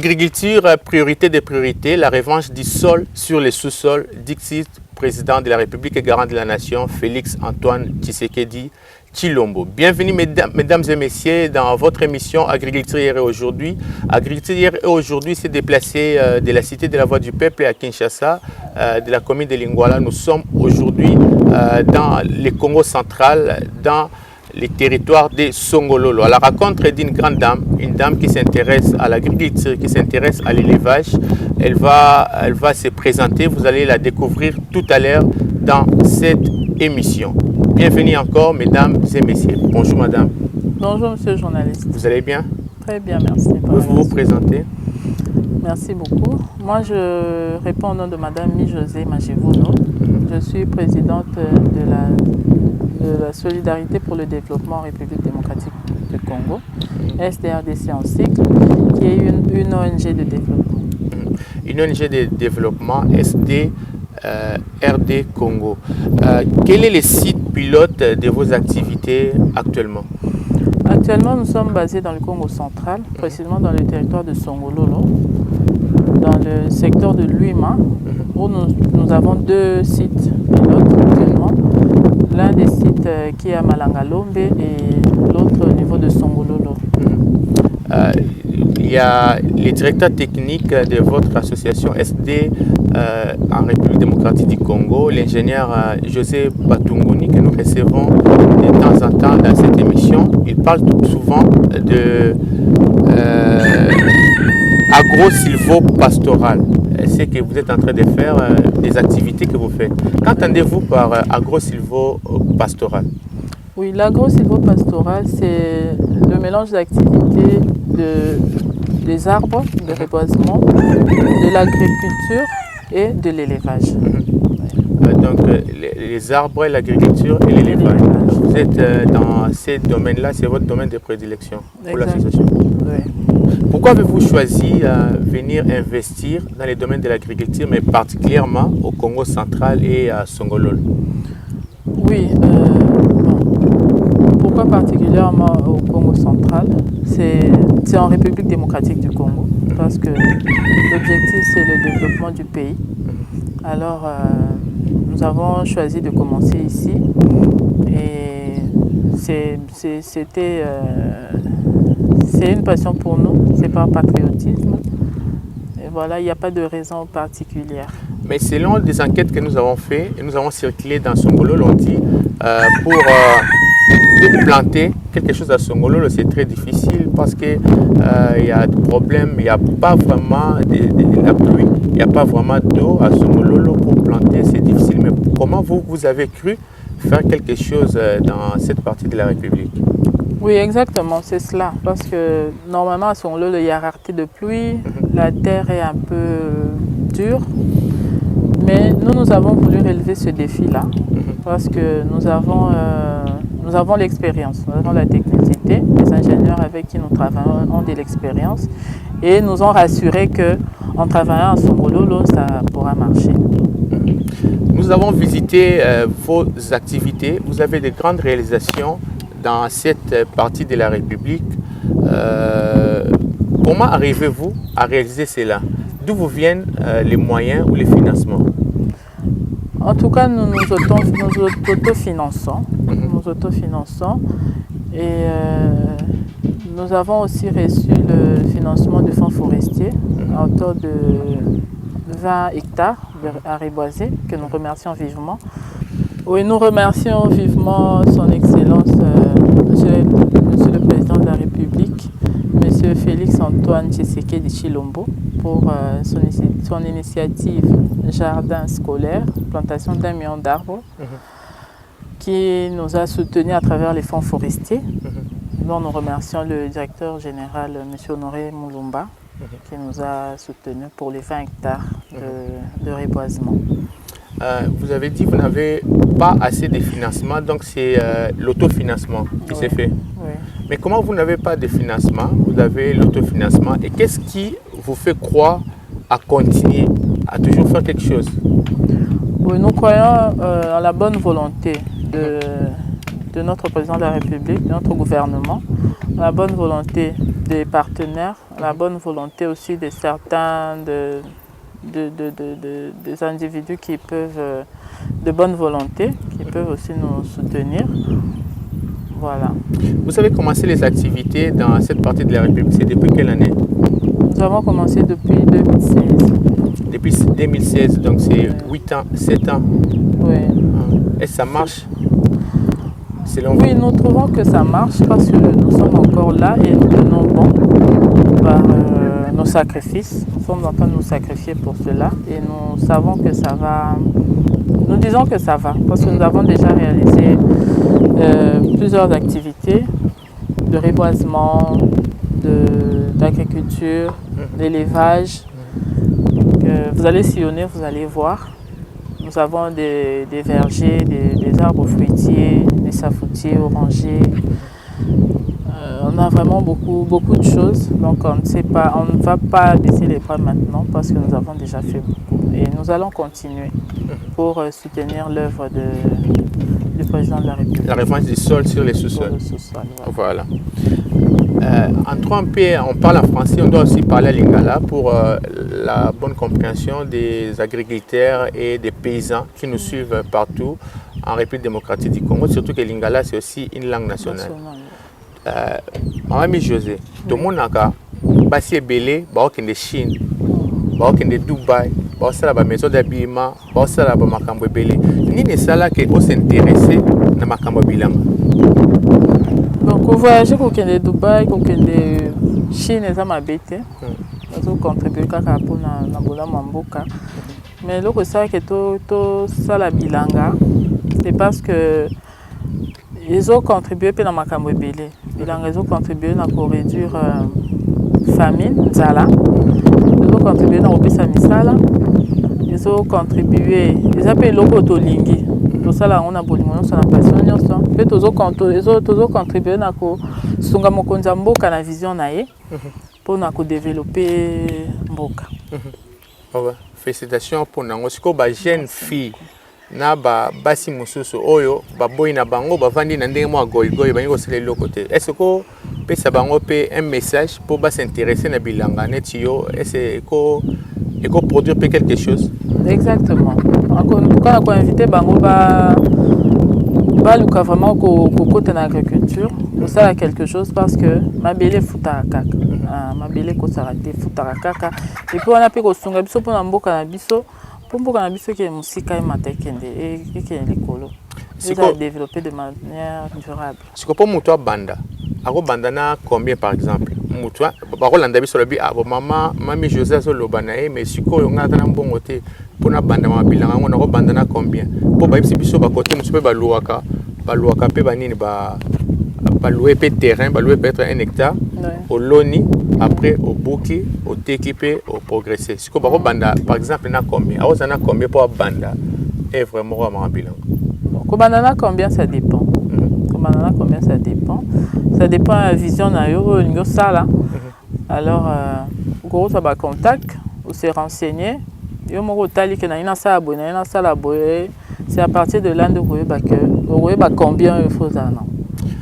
Agriculture, priorité des priorités, la revanche du sol sur les sous-sols, dixit président de la République et garant de la nation, Félix Antoine Tshisekedi Tshilombo. Bienvenue mesdames et messieurs dans votre émission Agriculture hier et aujourd'hui. Agriculture hier et aujourd'hui s'est déplacé de la cité de la Voix du Peuple à Kinshasa, de la commune de Lingwala. Nous sommes aujourd'hui dans le Congo central, dans les territoires de Songololo, à la rencontre d'une grande dame, une dame qui s'intéresse à l'agriculture, qui s'intéresse à l'élevage. Elle va se présenter, vous allez la découvrir tout à l'heure dans cette émission. Bienvenue encore, mesdames et messieurs. Bonjour madame. Bonjour monsieur le journaliste. Vous allez bien? Très bien, merci. Pouvez-vous vous présenter? Merci beaucoup. Moi, je réponds au nom de madame Mi-José Majivuno. Je suis présidente de la Solidarité pour le développement en République démocratique du Congo, SDRDC en cycle, qui est une ONG de développement. Une ONG de développement SDRD Congo. Quel est le site pilote de vos activités actuellement? Actuellement, nous sommes basés dans le Congo central, précisément dans le territoire de Songololo, dans le secteur de Luima, où nous avons deux sites pilotes actuellement. L'un des sites qui est à Malangalombe et l'autre au niveau de Songololo. Il y a le directeur technique de votre association SD en République démocratique du Congo, l'ingénieur José Batunguni, que nous recevons de temps en temps dans cette émission. Il parle souvent de agro-silvo-pastoral. C'est que vous êtes en train de faire des activités que vous faites. Qu'entendez-vous par agro-silvo-pastoral? Oui, l'agro-silvo-pastoral, c'est le mélange d'activités des arbres, de reboisement, de l'agriculture et de l'élevage. Donc les arbres, l'agriculture et l'élevage. Vous êtes dans ces domaines-là, c'est votre domaine de prédilection pour l'association. Oui. Pourquoi avez-vous choisi venir investir dans les domaines de l'agriculture, mais particulièrement au Congo central et à Songololo? Oui, pourquoi particulièrement au Congo central? C'est en République démocratique du Congo, parce que l'objectif c'est le développement du pays. Alors nous avons choisi de commencer ici et c'est une passion pour nous, c'est par patriotisme. Et voilà, il n'y a pas de raison particulière. Mais selon des enquêtes que nous avons faites, et nous avons circulé dans Songololo, on dit pour planter quelque chose à Songololo, c'est très difficile parce qu'il y a des problèmes, il n'y a pas vraiment de la pluie, il n'y a pas vraiment d'eau à Songololo pour planter, c'est difficile. Mais comment vous avez cru faire quelque chose dans cette partie de la République? Oui, exactement, c'est cela. Parce que normalement, à Songololo, il y a rareté de pluie, la terre est un peu dure. Mais nous avons voulu relever ce défi-là parce que nous avons l'expérience, nous avons la technicité. Les ingénieurs avec qui nous travaillons ont de l'expérience et nous ont rassuré qu'en travaillant à Songololo, ça pourra marcher. Nous avons visité vos activités. Vous avez de grandes réalisations dans cette partie de la République. Comment arrivez-vous à réaliser cela? D'où vous viennent les moyens ou les financements? En tout cas, nous autofinançons. Nous autofinançons et nous avons aussi reçu le financement du fonds forestier à hauteur de 20 hectares à reboiser, que nous remercions vivement. Oui, nous remercions vivement son Excellence, Monsieur le Président de la République, Monsieur Félix Antoine Tshisekedi Tshilombo, pour son initiative Jardin scolaire, plantation d'1 million d'arbres, qui nous a soutenus à travers les fonds forestiers, dont nous remercions le directeur général, Monsieur Honoré Moulumba, qui nous a soutenus pour les 20 hectares de reboisement. Vous avez dit que vous n'avez pas assez de financement, donc c'est l'autofinancement qui s'est fait. Oui. Mais comment vous n'avez pas de financement, vous avez l'autofinancement, et qu'est-ce qui vous fait croire à continuer, à toujours faire quelque chose? Oui, nous croyons en la bonne volonté de notre président de la République, de notre gouvernement, la bonne volonté des partenaires, la bonne volonté aussi de certains des individus qui peuvent, de bonne volonté, qui peuvent aussi nous soutenir. Voilà. Vous avez commencé les activités dans cette partie de la République, c'est depuis quelle année? Nous avons commencé depuis 2016. Depuis 2016, donc c'est 8 ans, 7 ans. Oui. Et ça marche selon vous? Oui, nous trouvons que ça marche parce que nous sommes encore là et nous tenons bon par nos sacrifices. Nous sommes en train de nous sacrifier pour cela et nous savons que ça va. Nous disons que ça va parce que nous avons déjà réalisé plusieurs activités de reboisement, d'agriculture, d'élevage. Vous allez sillonner, vous allez voir. Nous avons des vergers, des arbres fruitiers, des safoutiers, orangers. On a vraiment beaucoup de choses. Donc on ne va pas baisser les bras maintenant parce que nous avons déjà fait beaucoup. Et nous allons continuer pour soutenir l'œuvre du président de la République. La revanche du sol sur les sous-sols. Voilà. Entrons un peu, on parle en français, on doit aussi parler à lingala pour la bonne compréhension des agriculteurs et des paysans qui nous suivent partout en République démocratique du Congo, surtout que lingala c'est aussi une langue nationale. Maman José, tout le monde a basi ebele, baokende Chine, baokende Dubaï, baosala ba maison d'habillement, baosala ba makambo ebele. Nini sala ke o s'intéresser na makambo bilanga? Donc, au voyage, quand on est Dubaï, quand on est Chine, ça m'a bêté. Nous contribuons pour la bola mamboka. Mais là, c'est que tout ça la bilanga, c'est parce que ils ont contribué pour la makambo belé. Ils ont contribué à réduire famine, zala. Ils ont contribué à réduire misala. Ils ont contribué, ils appellent l'oko tolingi. Tout ça là on a beaucoup de passion nyonso pe tozo contribuer na ko sunga mokonza mboka na vision na ye pour na ko développer mboka. Félicitations pour nango siko ba jeune fille na ba basi mususu oyo ba boy na bango ba vandi na ndenge mo goy ba ngo sele lokote. Est-ce que pesa bango pe un message pour ba s'intéresser na bilanga netio est-ce que produire quelque chose? Exactement. Quand on a invité Bango, Luka vraiment côté de l'agriculture, pour ça quelque chose parce que ma belle futaraka, ma belle kosarate futaraka. Et puis on a pu construire biso pour n'ambo canabiso, pour canabiso qui est musika et matekende et qui est l'écolo. C'est à développer de manière durable. C'est que pour moi banda, ako banda na combien par exemple? Mutwa, bakolanda biso lobi abo mama mami José Zolobana mais siko ngata na mbongo te pona banda mabilanga ngona ko banda na combien po ba ibisi biso ba côté musu pe ba luaka pe banini ba louer pe terrain ba louer peut-être 1 hectare au loni après au bouki au téquipé au progresser siko ba ko banda par exemple na combien awo na combien pour banda est vraiment wa mabilanga ko banda na combien ça dépend. Combien ça dépend. Ça dépend de la vision de ça. Alors, gros, ça va contact, ou se renseigner. C'est à partir de là que vous voyez combien il faut ça.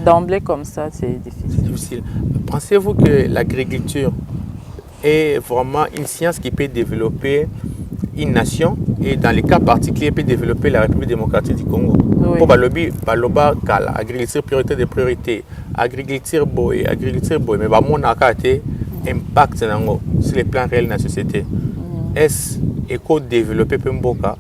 D'emblée comme ça, c'est difficile. Pensez-vous que l'agriculture est vraiment une science qui peut développer une nation et dans les cas particuliers peut développer la République démocratique du Congo? Pour balobi baloba kala agriculture priorité de priorité agriculture boy mais ba mona kate impact nango sur le plan réel de la société. Est-ce éco développer pemboka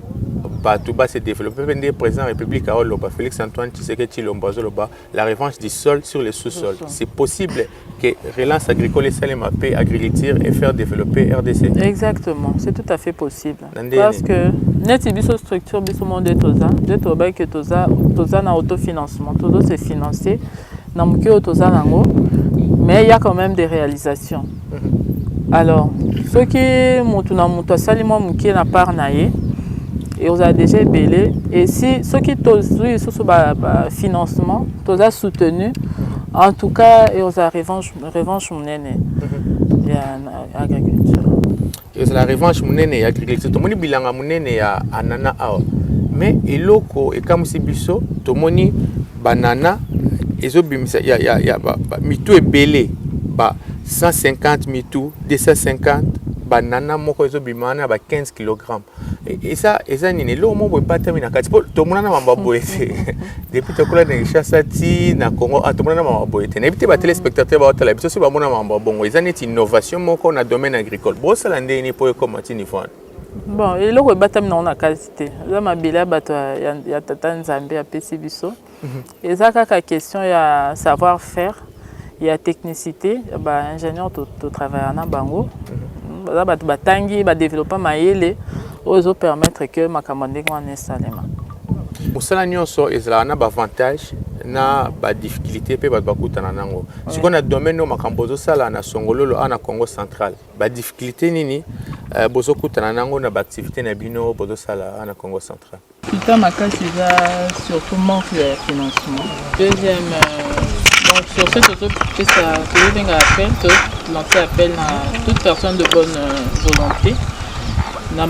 bato ba se développer pendant président République à Oloba Félix Antoine Tshisekedi Tshilombo Zoloba la revanche du sol sur les sous-sols. C'est possible que relance agricole et salema paix agriculture et faire développer RDC? Exactement, c'est tout à fait possible. Parce que net biso structure biso monde toza que toza na autofinancement, tozo se financer na mukio toza nango mais il y a quand même des réalisations. Alors, ceux qui mutuna muto salimo mukie na part naie et on a déjà belé et si ceux qui sous financement toza soutenu en tout cas et on a revanche monene et agriculture. Et la revanche monene et agriculture to moni bilanga monene ya anana awa mais eloko e comme si biso to moni banana ezobimisa ya mitu ebele ba 150 mitu 250 banana moko ezobimana ba 15 kg eza nini lo mo boye batami na kati po tomona na mamba boye depuis tokola na Kinshasa ti na Congo tomona na mamba boye te na ebite ba téléspectateurs ba otala biso so ba mona mamba bongo eza neti innovation moko na domaine agricole bo sala ndeni po ekoma ti niveau. Bon, eloko batami na kati te eza mabele bato ya tata Nzambe apesi biso eza kaka question ya savoir faire ya technicité ba ingénieur to travailler na bango baza bato batangi ba développer mayele ozo permettre que makambo ndenge wana esalema. Mosala nyonso ezala na ba avantage na ba difficulté pe bato bakutana nango siko na domaine makambo ozosala na songololo ana Congo central ba difficulté nini bozo kutana nango na ba activité na bino bozosala ana Congo central. Putain makasi eza surtout manque de financement. Deuxième donc sur cette auto ça fait un appel lancer appel à toute personne de bonne volonté na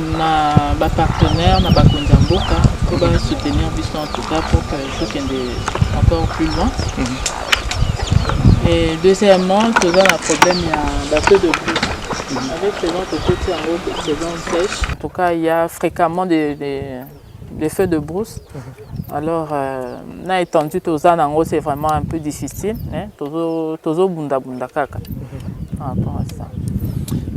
ba partenaire na ba konzamboka pour soutenir biso en tout cas pour que je puisse encore plus loin. Et deuxièmement, tout ça, un problème, il y a un peu de pluie. Avec saison de côté en haut, saison sèche. En tout cas, il y a fréquemment des feux de brousse. Alors, on a étendu tout ça en haut, c'est vraiment un peu difficile. Toujours bunda kaka. Par rapport à ça.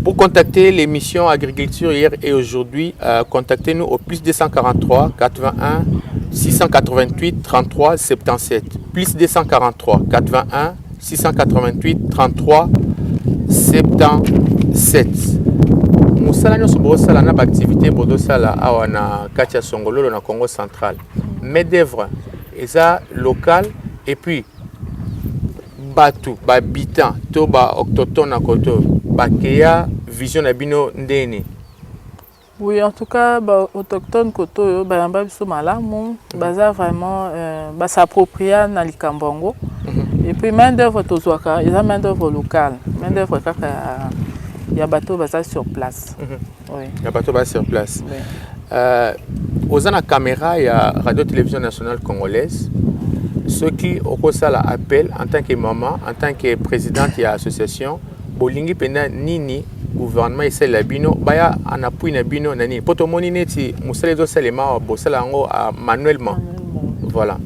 Pour contacter l'émission Agriculture hier et aujourd'hui, contactez-nous au plus 243 81 688 33 77. Plus 243 81 688 33 77. Mosala nyonso bosala na activité bodosala awa na kati ya Songololo na Congo central. Main d'œuvre eza local et puis batu babitant to ba autochtone na koto bakeya vision na bino ndeni. Oui, en tout cas, bah, autochtone koto bayamba biso malamu, baza vraiment s'approprier na likambongo. Et puis main d'œuvre tozwaka, ils ont main d'œuvre locale, main d'œuvre kaka ya bateau baza sur place. Oui. Ya bateau baza sur place. Oui. Aux ana caméra ya Radio Télévision Nationale Congolaise, ceux qui ont ça appel en tant que maman, en tant que présidente de l'association, bolingi pena nini gouvernement essaie la bino baya en appui na bino nani poto moni neti musale zo salema bosala ngo manuellement. Voilà.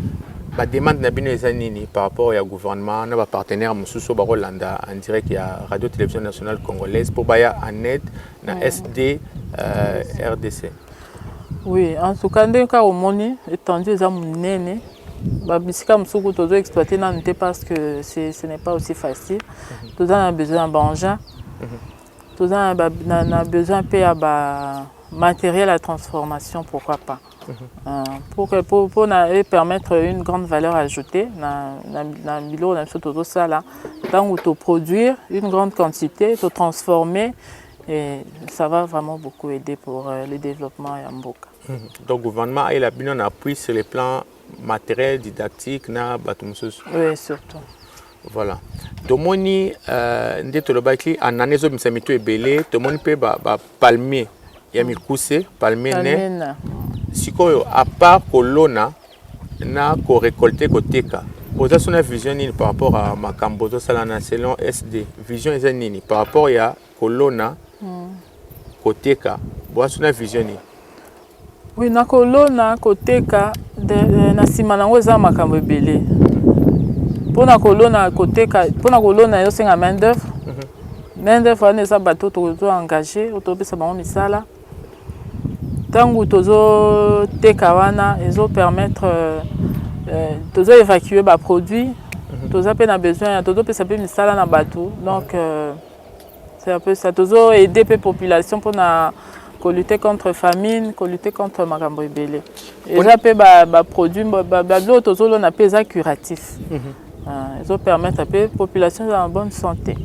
La demande na bino eza nini par rapport au gouvernement na ba partenaire mususu ba Rolanda en direct ya Radio Télévision Nationale Congolaise pour baya en aide na SD RDC. Oui, en tout cas ndeka au moni étendu eza munene. Bisika musuku tozo exploiter na nte parce que ce n'est pas aussi facile. Tozo a besoin d'engins. Tozo a besoin de matériel à transformation, pourquoi pas. Pour permettre une grande valeur ajoutée dans le bilo tozo sala tant où produire une grande quantité, to transformer et ça va vraiment beaucoup aider pour le développement à Mboka. Donc le gouvernement a bien un appui sur les plans matériel didactique na batumsus. Oui, surtout. Voilà. Tomoni nde tolobaki anane zo misamito ebele, tomoni pe ba palmier ya mikuse, palmier ne. Sikoyo à part kolona na ko récolter koteka. Boza sona vision nini par rapport à makambo zo sala na selon SD. Vision eza nini par rapport ya kolona koteka. Boza sona vision nini. Oui, na kolona koteka na sima nango eza makambo ebele. Pona kolona koteka, pona kolona yo senga main d'œuvre. Main d'œuvre wana eza bato tozo engagé, otopesa bango misala. Tango tozo teka wana ezo permettre tozo évacuer ba produits. Tozo pe na besoin, tozo pesa pe misala na bato. Donc c'est un peu ça, tozo aider pe population pona lutter contre famine, lutter contre makambo ebele. Et ça peut produire tozolo na pesa curatif. Ils permettent à la population en bonne santé.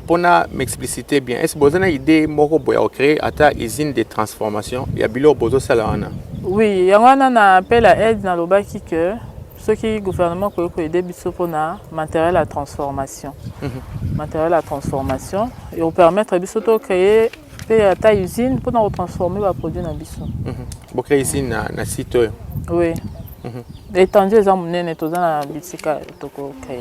Pour m'expliciter bien, est-ce que vous avez une idée de créer une usine de transformation? Il y a bilo bozo salana. Oui, il y a un appel à aide dans le bas qui que ceux qui gouvernement peut aider biso pour na matériel à transformation. Matériel à transformation et on permettre biso de créer ta usine pour transformer les produits dans biso. Vous créez ici na site. Oui. Étendu les amounés, tout dans la boutique créé.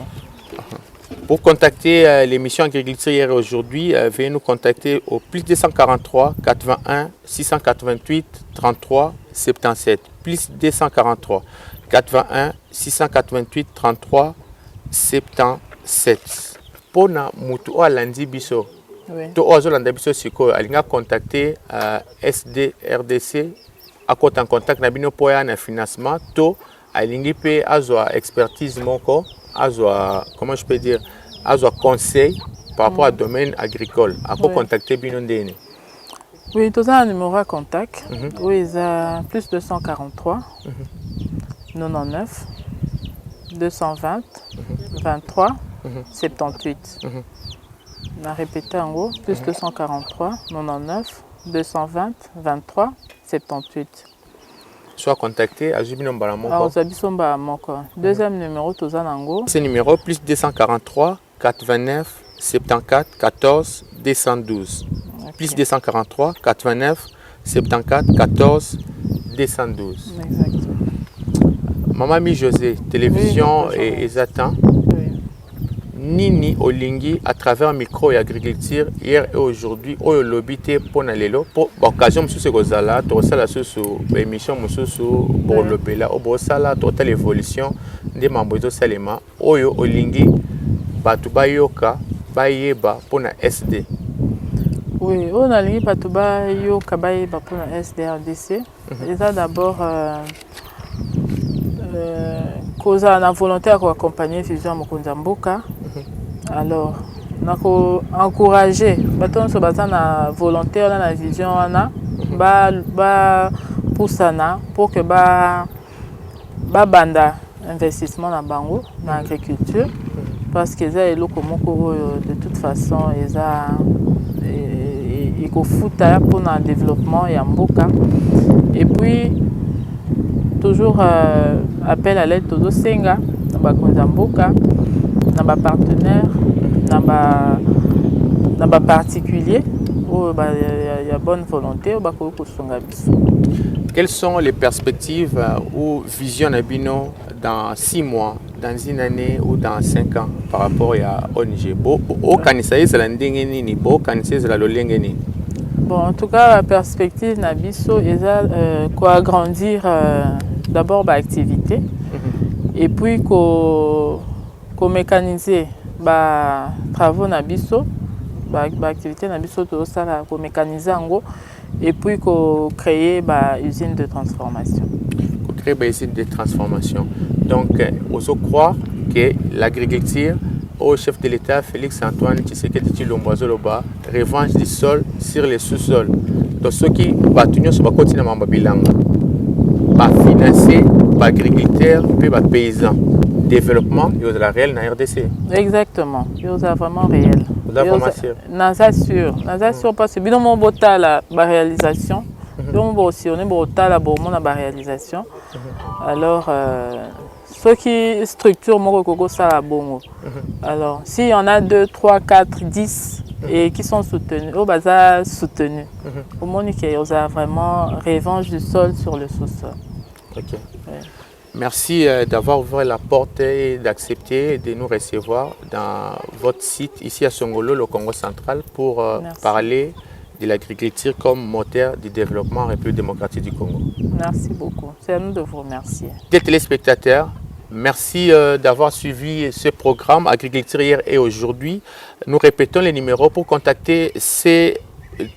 Pour contacter l'émission Agriculture hier et aujourd'hui, veuillez nous contacter au plus 243 81 688 33 77. Plus 243 81 688 33 77. Pour na mutu o alandi biso. To ozo landa biso siko alinga contacter SDRDC à côté en contact na bino po ya na financement to alingi pe azwa expertise moko. Comment je peux dire, conseil par rapport au domaine agricole. À quoi contacter Binondéni? Oui, tout ça, un numéro à contact. Oui, il y a plus 243 99 220 23 78. On a répété en gros, plus 243 99 220 23 78. Soit contacté à Jubino Mbalamoko. Deuxième numéro, Tozanango. C'est numéro plus 243 89 74 14 212. Okay. Plus 243 89 74 14 212. Exactement. Maman José, télévision oui, et Zatan. Nini Olingi à travers un micro et agriculture hier et aujourd'hui au lobité pour nalelo pour occasion monsieur Gozala to sala sous émission monsieur pour le bela au sala total évolution des membres de Salema oyo Olingi batu bayoka bayeba pour na SD. Oui, on a lingi batu bayoka bayeba pour na SDRDC. Et ça d'abord cause la volonté d'accompagner Fusion Mokonza Mboka. Alors, on a encouragé, on a la volonté, on a la vision, on a pour que banda investissement dans bango dans l'agriculture parce que ça de toute façon il faut foutre pour le développement et Mboka. Et puis toujours appel à l'aide de Senga, dans Mboka, dans les partenaires, dans les particuliers, où il y a bonne volonté. Quelles sont les perspectives ou visions d'Abino dans 6 mois, dans une année ou dans 5 ans par rapport à ONG? Bon, en tout cas, la perspective Nabiso est agrandir d'abord l'activité et puis mécaniser les travaux Nabiso, l'activité Nabiso, mécaniser en gros et puis créer une usine de transformation. Créer une usine de transformation. Donc, on se croit que l'agriculture au chef de l'État, Félix Antoine Tshisekedi Tshilombo Azoloba, revanche du sol sur les sous-sols. Donc, ceux qui continuent sur le continent Mambabilanga, pas financer, pas agriculteurs, puis pas paysans. Développement, il y a la réelle dans la RDC. Exactement, il y a vraiment réel. Vous avez vraiment sûr. Sûr parce que bien mon bota la réalisation. Donc aussi on est bota la la réalisation. Alors ceux qui structurent mon coco ça la bongo. Alors s'il y en a 2, 3, 4, 10 et qui sont soutenus, au bazar soutenu. Au moins il y a vraiment revanche du sol sur le sous-sol. Ok. Ouais. Merci d'avoir ouvert la porte et d'accepter de nous recevoir dans votre site ici à Songolo, le Congo central, pour parler de l'agriculture comme moteur du développement en République démocratique du Congo. Merci beaucoup. C'est à nous de vous remercier. Des téléspectateurs, merci d'avoir suivi ce programme Agriculture hier et aujourd'hui. Nous répétons les numéros pour contacter ces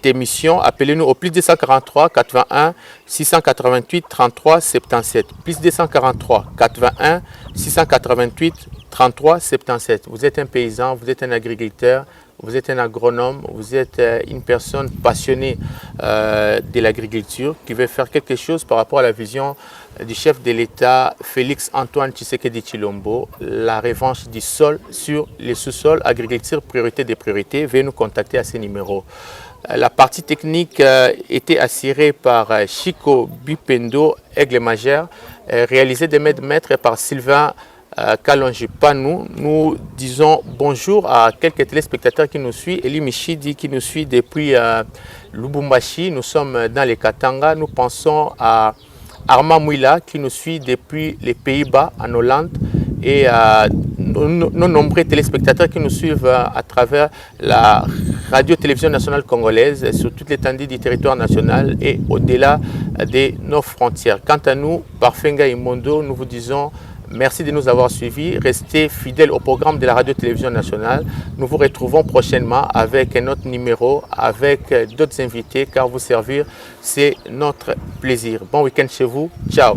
émission, appelez-nous au plus 243 81 688 33 77. Plus 243 81 688 33 77. Vous êtes un paysan, vous êtes un agriculteur, vous êtes un agronome, vous êtes une personne passionnée de l'agriculture qui veut faire quelque chose par rapport à la vision du chef de l'État Félix Antoine Tshisekedi Tshilombo, la revanche du sol sur les sous-sols, agriculture, priorité des priorités. Veuillez nous contacter à ces numéros. La partie technique était assurée par Chico Bipendo, Aigle Majeur, réalisée de maître par Sylvain Kalonji Panou. Nous disons bonjour à quelques téléspectateurs qui nous suivent. Eli Michidi qui nous suit depuis Lubumbashi. Nous sommes dans les Katanga. Nous pensons à Armand Mouila qui nous suit depuis les Pays-Bas, en Hollande, et nos nombreux téléspectateurs qui nous suivent à travers la radio-télévision nationale congolaise sur toute l'étendue du territoire national et au-delà de nos frontières. Quant à nous, Parfenga Imondo, nous vous disons merci de nous avoir suivis. Restez fidèles au programme de la radio-télévision nationale. Nous vous retrouvons prochainement avec un autre numéro, avec d'autres invités, car vous servir, c'est notre plaisir. Bon week-end chez vous. Ciao.